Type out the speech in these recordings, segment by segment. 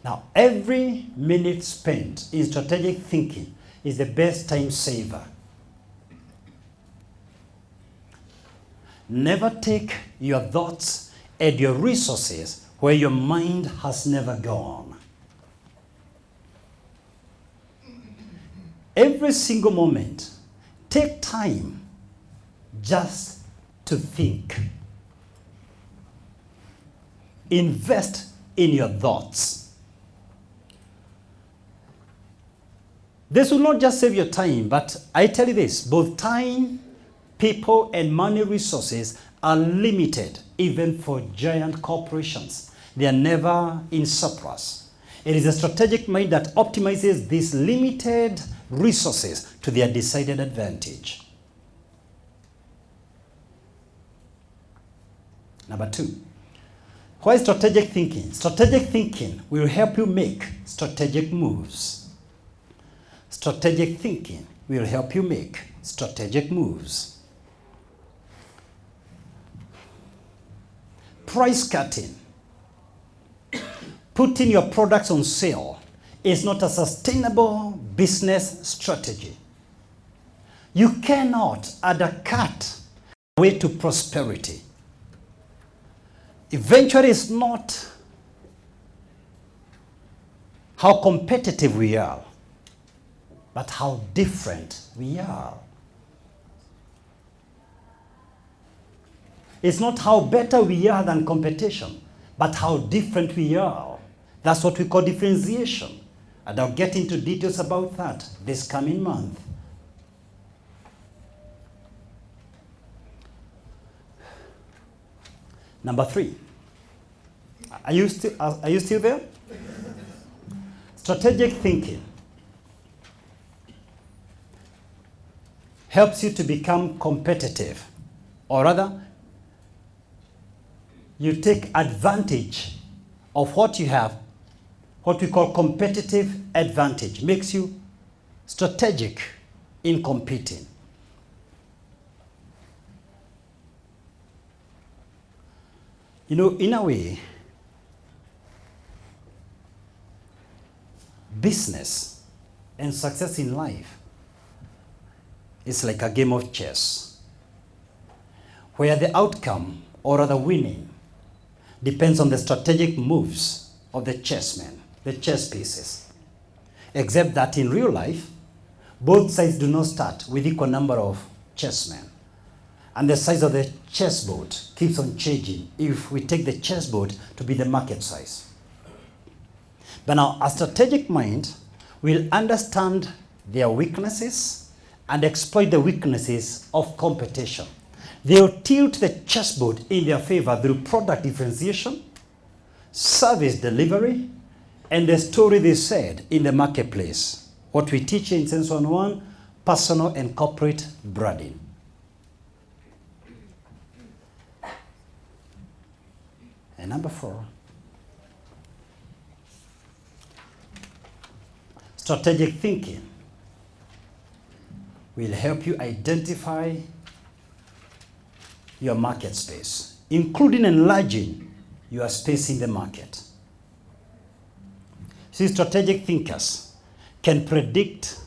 Now, every minute spent in strategic thinking is the best time saver. Never take your thoughts and your resources where your mind has never gone. Every single moment, take time just to think. Invest in your thoughts. This will not just save your time, but I tell you this, both time, people, and money resources are limited, even for giant corporations. They are never in surplus. It is a strategic mind that optimizes these limited resources to their decided advantage. Number 2, why strategic thinking? Strategic thinking will help you make strategic moves. Strategic thinking will help you make strategic moves. Price cutting, putting your products on sale, is not a sustainable business strategy. You cannot undercut the way to prosperity. Eventually, it's not how competitive we are, but how different we are. It's not how better we are than competition, but how different we are. That's what we call differentiation. And I'll get into details about that this coming month. Number 3. Are you still there? Strategic thinking helps you to become competitive, or rather, you take advantage of what you have, what we call competitive advantage, makes you strategic in competing. You know, in a way, business and success in life is like a game of chess, where the outcome, or rather winning, depends on the strategic moves of the chessmen, the chess pieces. Except that in real life, both sides do not start with equal number of chessmen. And the size of the chessboard keeps on changing if we take the chessboard to be the market size. But now, a strategic mind will understand their weaknesses and exploit the weaknesses of competition. They'll tilt the chessboard in their favor through product differentiation, service delivery, and the story they said in the marketplace. What we teach in Sense 101, personal and corporate branding. And number 4, strategic thinking will help you identify your market space, including enlarging your space in the market. See, strategic thinkers can predict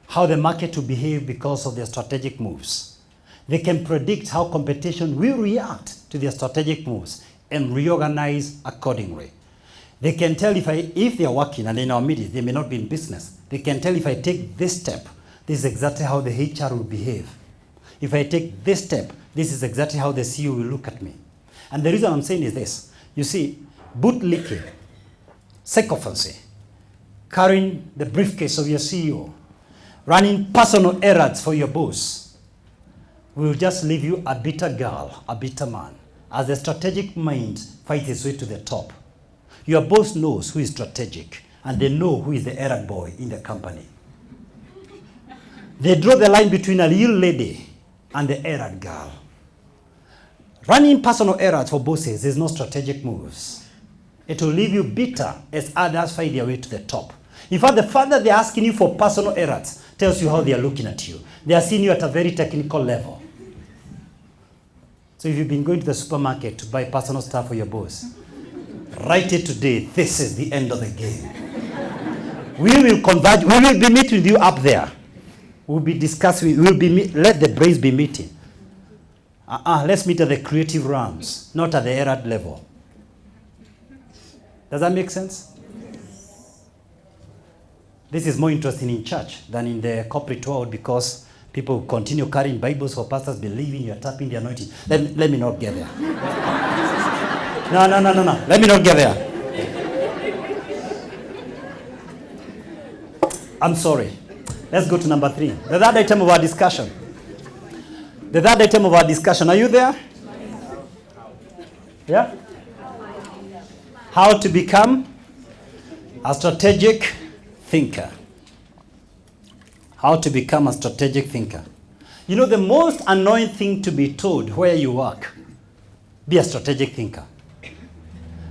how the market will behave because of their strategic moves. They can predict how competition will react to their strategic moves and reorganize accordingly. They can tell if they are working, and in our media, they may not be in business. They can tell if I take this step, this is exactly how the HR will behave. If I take this step, this is exactly how the CEO will look at me. And the reason I'm saying is this. You see, bootlicking, sycophancy, carrying the briefcase of your CEO, running personal errands for your boss, will just leave you a bitter girl, a bitter man, as the strategic mind fights its way to the top. Your boss knows who is strategic, and they know who is the errand boy in the company. They draw the line between a real lady and the errand girl. Running personal errands for bosses is not strategic moves. It will leave you bitter as others find their way to the top. In fact, the fact that they're asking you for personal errands tells you how they are looking at you. They are seeing you at a very technical level. So if you've been going to the supermarket to buy personal stuff for your boss, Write it today. This is the end of the game. We will converge. We will be meeting with you up there. We'll be discussing. Let the brains be meeting. Let's meet at the creative realms, not at the errand level. Does that make sense? This is more interesting in church than in the corporate world because people continue carrying Bibles for pastors, believing you're tapping the anointing. Let me not get there. No. Let me not get there. I'm sorry. Let's go to number 3. The third item of our discussion. Are you there? Yeah? How to become a strategic thinker. How to become a strategic thinker. You know, the most annoying thing to be told where you work, be a strategic thinker.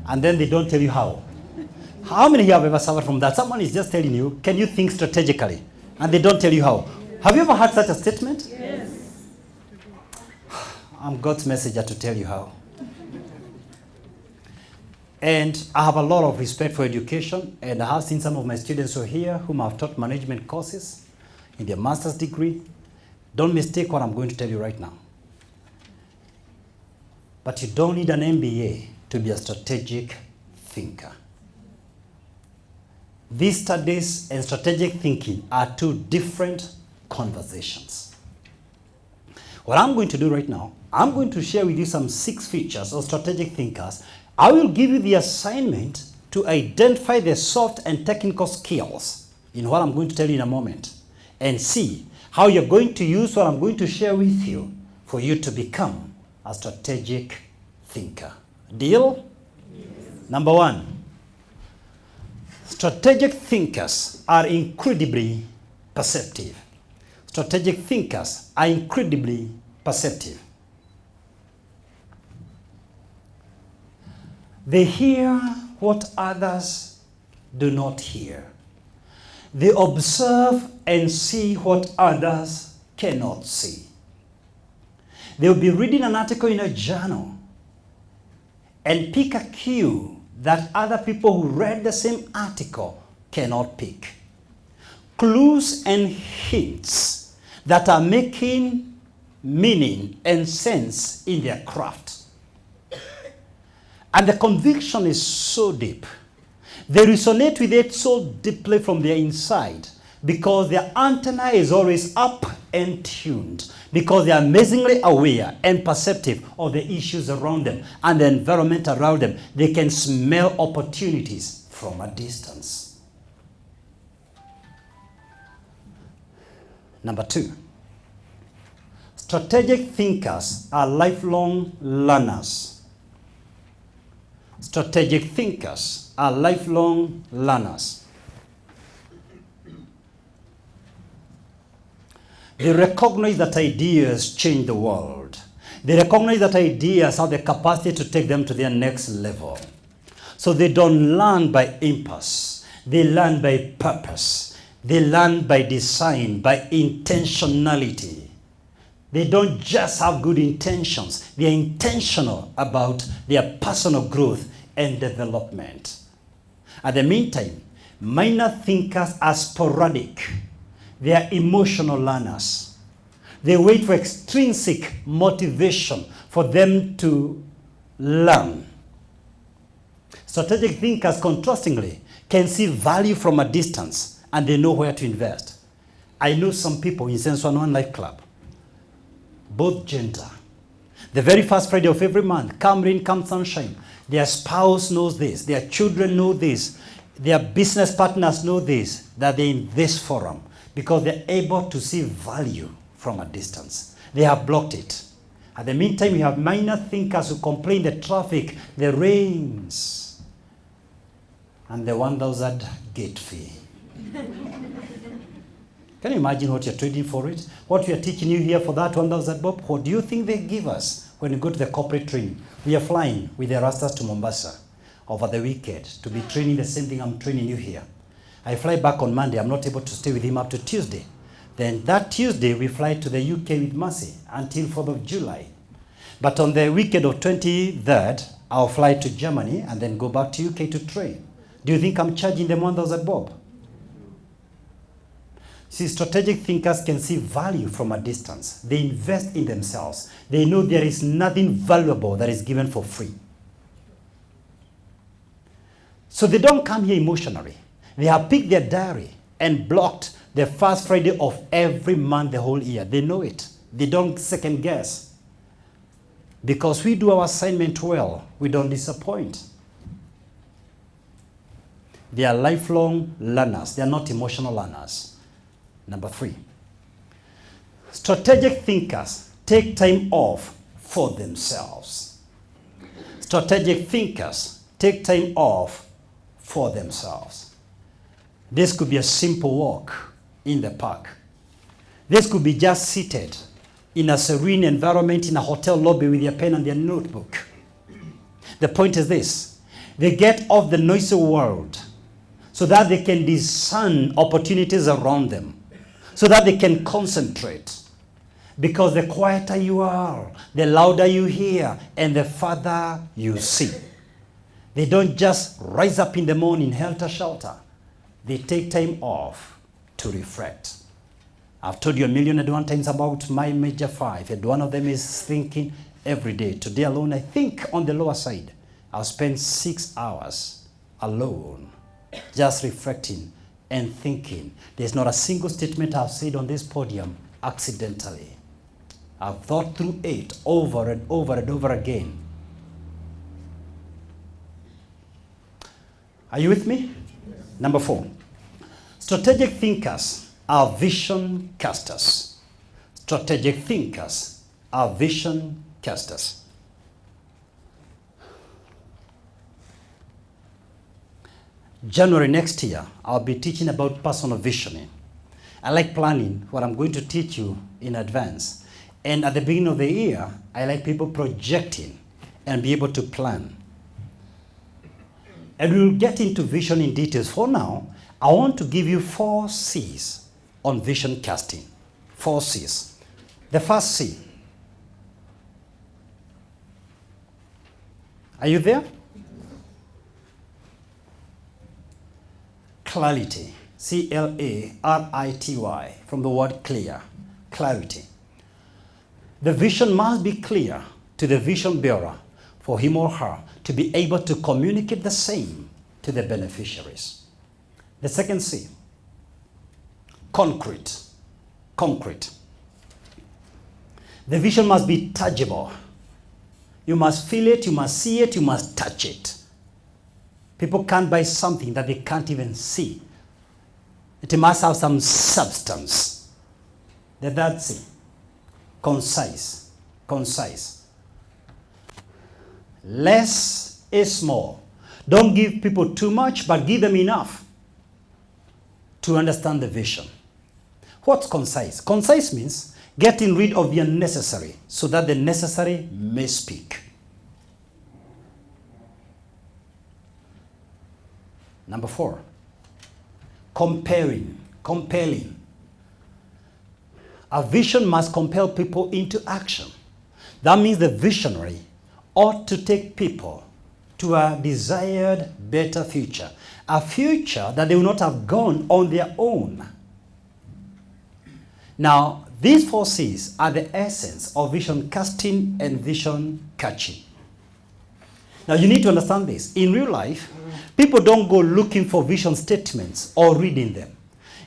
And then they don't tell you how. How many here have ever suffered from that? Someone is just telling you, can you think strategically? And they don't tell you how. Have you ever heard such a statement? Yes. I'm God's messenger to tell you how. And I have a lot of respect for education, and I have seen some of my students who are here whom I've taught management courses in their master's degree. Don't mistake what I'm going to tell you right now. But you don't need an MBA to be a strategic thinker. These studies and strategic thinking are two different conversations. What I'm going to do right now, I'm going to share with you some 6 features of strategic thinkers. I will give you the assignment to identify the soft and technical skills in what I'm going to tell you in a moment and see how you're going to use what I'm going to share with you for you to become a strategic thinker. Deal? Yes. Number 1, strategic thinkers are incredibly perceptive. Strategic thinkers are incredibly perceptive. They hear what others do not hear. They observe and see what others cannot see. They'll be reading an article in a journal and pick a cue that other people who read the same article cannot pick. Clues and hints that are making meaning and sense in their craft. And the conviction is so deep. They resonate with it so deeply from their inside because their antenna is always up and tuned, because they are amazingly aware and perceptive of the issues around them and the environment around them. They can smell opportunities from a distance. Number 2, strategic thinkers are lifelong learners. Strategic thinkers are lifelong learners. They recognize that ideas change the world. They recognize that ideas have the capacity to take them to their next level. So they don't learn by impulse. They learn by purpose. They learn by design, by intentionality. They don't just have good intentions. They are intentional about their personal growth and development. At the meantime, minor thinkers are sporadic. They are emotional learners. They wait for extrinsic motivation for them to learn. Strategic thinkers, contrastingly, can see value from a distance and they know where to invest. I know some people in Sense 101 Life Club, both gender. The very first Friday of every month, come rain, come sunshine, their spouse knows this, their children know this, their business partners know this, that they're in this forum because they're able to see value from a distance. They have blocked it. At the meantime, we have minor thinkers who complain the traffic, the rains, and the 1,000 gate fee. Can you imagine what you're trading for it? What we are teaching you here for that 1,000 bob? What do you think they give us when you go to the corporate training? We are flying with the Rastas to Mombasa over the weekend to be training the same thing I'm training you here. I fly back on Monday. I'm not able to stay with him up to Tuesday. Then that Tuesday, we fly to the UK with Mercy until 4th of July. But on the weekend of 23rd, I'll fly to Germany and then go back to UK to train. Do you think I'm charging them 1,000 bob? See, strategic thinkers can see value from a distance. They invest in themselves. They know there is nothing valuable that is given for free. So they don't come here emotionally. They have picked their diary and blocked the first Friday of every month the whole year. They know it. They don't second guess. Because we do our assignment well, we don't disappoint. They are lifelong learners. They are not emotional learners. Number 3. Strategic thinkers take time off for themselves. Strategic thinkers take time off for themselves. This could be a simple walk in the park. This could be just seated in a serene environment in a hotel lobby with their pen and their notebook. The point is this: they get off the noisy world so that they can discern opportunities around them, so that they can concentrate. Because the quieter you are, the louder you hear, and the further you see. They don't just rise up in the morning helter-skelter. They take time off to reflect. I've told you 1,000,001 times about my major 5, and one of them is thinking every day. Today alone, I think on the lower side, I'll spend 6 hours alone, just reflecting and thinking. There's not a single statement I've said on this podium accidentally. I've thought through it over and over and over again. Are you with me? Yes. Number 4. Strategic thinkers are vision casters. Strategic thinkers are vision casters. January next year, I'll be teaching about personal visioning. I like planning what I'm going to teach you in advance. And at the beginning of the year, I like people projecting and be able to plan. And we'll get into vision in details. For now, I want to give you 4 C's on vision casting. 4 C's. The first C. Are you there? Clarity. C-L-A-R-I-T-Y, from the word clear. Clarity. The vision must be clear to the vision bearer for him or her to be able to communicate the same to the beneficiaries. The second C. Concrete. Concrete. The vision must be tangible. You must feel it, you must see it, you must touch it. People can't buy something that they can't even see. It must have some substance. The third C. Concise. Concise. Less is more. Don't give people too much, but give them enough to understand the vision. What's concise? Concise means getting rid of the unnecessary so that the necessary may speak. Number 4, compelling. A vision must compel people into action. That means the visionary ought to take people to a desired better future, a future that they will not have gone on their own. Now, these 4 C's are the essence of vision casting and vision catching. Now, you need to understand this. In real life, people don't go looking for vision statements or reading them.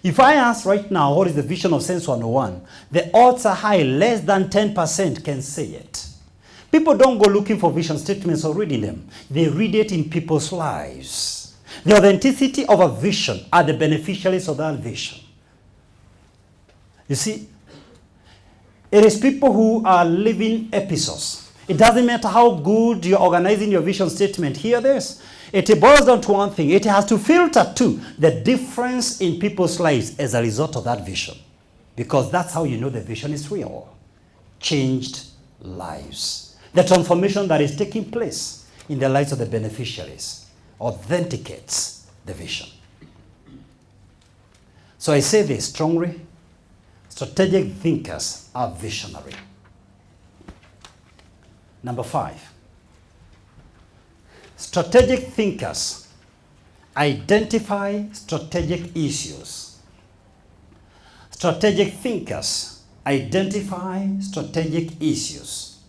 If I ask right now, what is the vision of Sense 101? The odds are high, less than 10% can say it. People don't go looking for vision statements or reading them. They read it in people's lives. The authenticity of a vision are the beneficiaries of that vision. You see, it is people who are living episodes. It doesn't matter how good you're organizing your vision statement. Hear this. It boils down to one thing. It has to filter to the difference in people's lives as a result of that vision. Because that's how you know the vision is real. Changed lives. The transformation that is taking place in the lives of the beneficiaries authenticates the vision. So I say this strongly. Strategic thinkers are visionary. Number 5. Strategic thinkers identify strategic issues. Strategic thinkers identify strategic issues.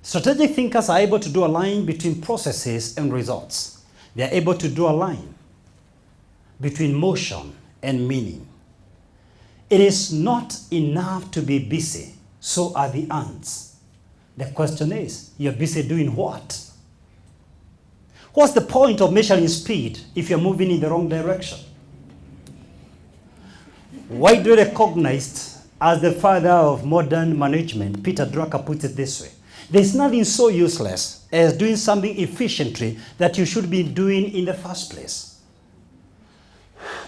Strategic thinkers are able to draw a line between processes and results. They are able to draw a line between motion and meaning. It is not enough to be busy, so are the ants. The question is, you're busy doing what? What's the point of measuring speed if you're moving in the wrong direction? Widely recognized as the father of modern management, Peter Drucker puts it this way: there's nothing so useless as doing something efficiently that you should be doing in the first place.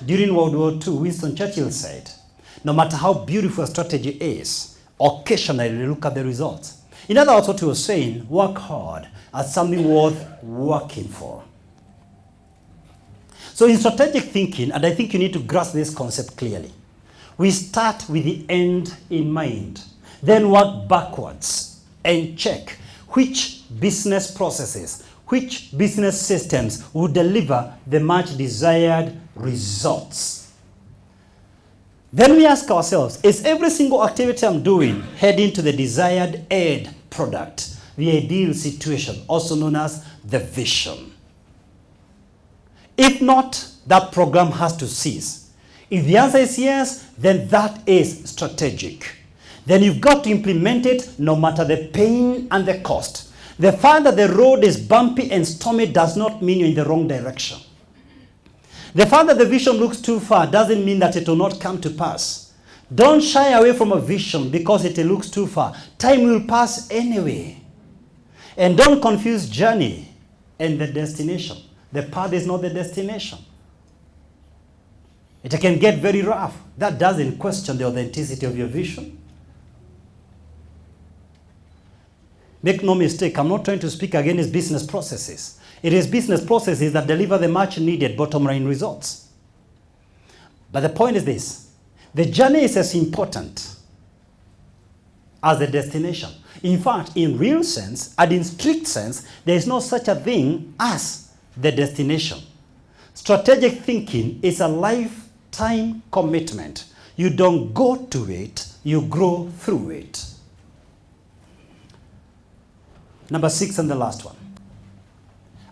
During World War II, Winston Churchill said, no matter how beautiful a strategy is, occasionally look at the results. In other words, what he was saying, work hard at something worth working for. So in strategic thinking, and I think you need to grasp this concept clearly, we start with the end in mind, then work backwards and check which business processes, which business systems will deliver the much desired results. Then we ask ourselves, is every single activity I'm doing heading to the desired end product, the ideal situation, also known as the vision? If not, that program has to cease. If the answer is yes, then that is strategic. Then you've got to implement it no matter the pain and the cost. The fact that the road is bumpy and stormy does not mean you're in the wrong direction. The fact that the vision looks too far doesn't mean that it will not come to pass. Don't shy away from a vision because it looks too far. Time will pass anyway. And don't confuse journey and the destination. The path is not the destination. It can get very rough. That doesn't question the authenticity of your vision. Make no mistake, I'm not trying to speak against business processes. It is business processes that deliver the much needed bottom line results. But the point is this: the journey is as important as the destination. In fact, in real sense and in strict sense, there is no such a thing as the destination. Strategic thinking is a lifetime commitment. You don't go to it, you grow through it. Number 6 and the last one.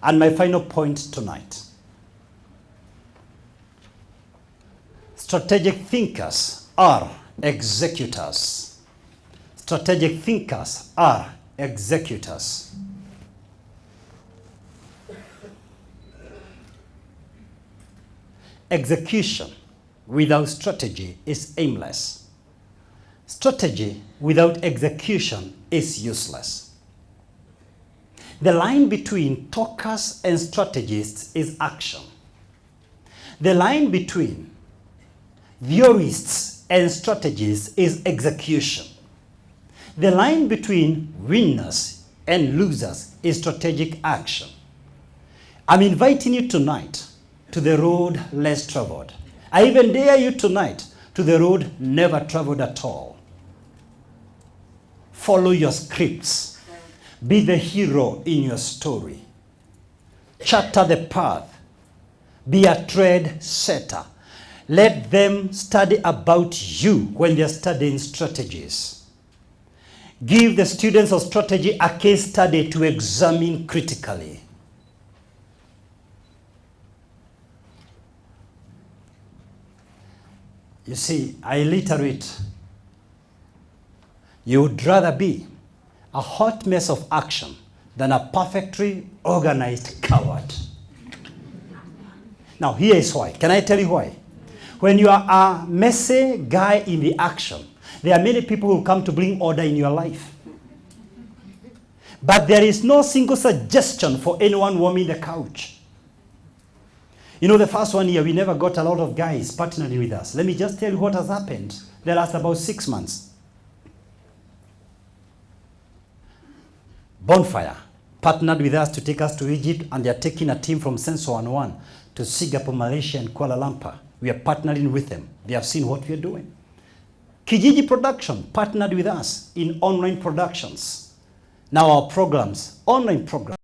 And my final point tonight. Strategic thinkers are executors. Strategic thinkers are executors. Execution without strategy is aimless. Strategy without execution is useless. The line between talkers and strategists is action. The line between theorists and strategists is execution. The line between winners and losers is strategic action. I'm inviting you tonight to the road less traveled. I even dare you tonight to the road never traveled at all. Follow your scripts. Be the hero in your story. Charter the path. Be a trend setter. Let them study about you when they're studying strategies. Give the students of strategy a case study to examine critically. You see, I reiterate, you would rather be a hot mess of action than a perfectly organized coward. Now, here is why. Can I tell you why? When you are a messy guy in the action, there are many people who come to bring order in your life. But there is no single suggestion for anyone warming the couch. You know, the first 1 year, we never got a lot of guys partnering with us. Let me just tell you what has happened the last about 6 months. Bonfire partnered with us to take us to Egypt, and they are taking a team from Sensor 101 to Singapore, Malaysia, and Kuala Lumpur. We are partnering with them. They have seen what we are doing. Kijiji Production partnered with us in online productions. Now our programs, online programs,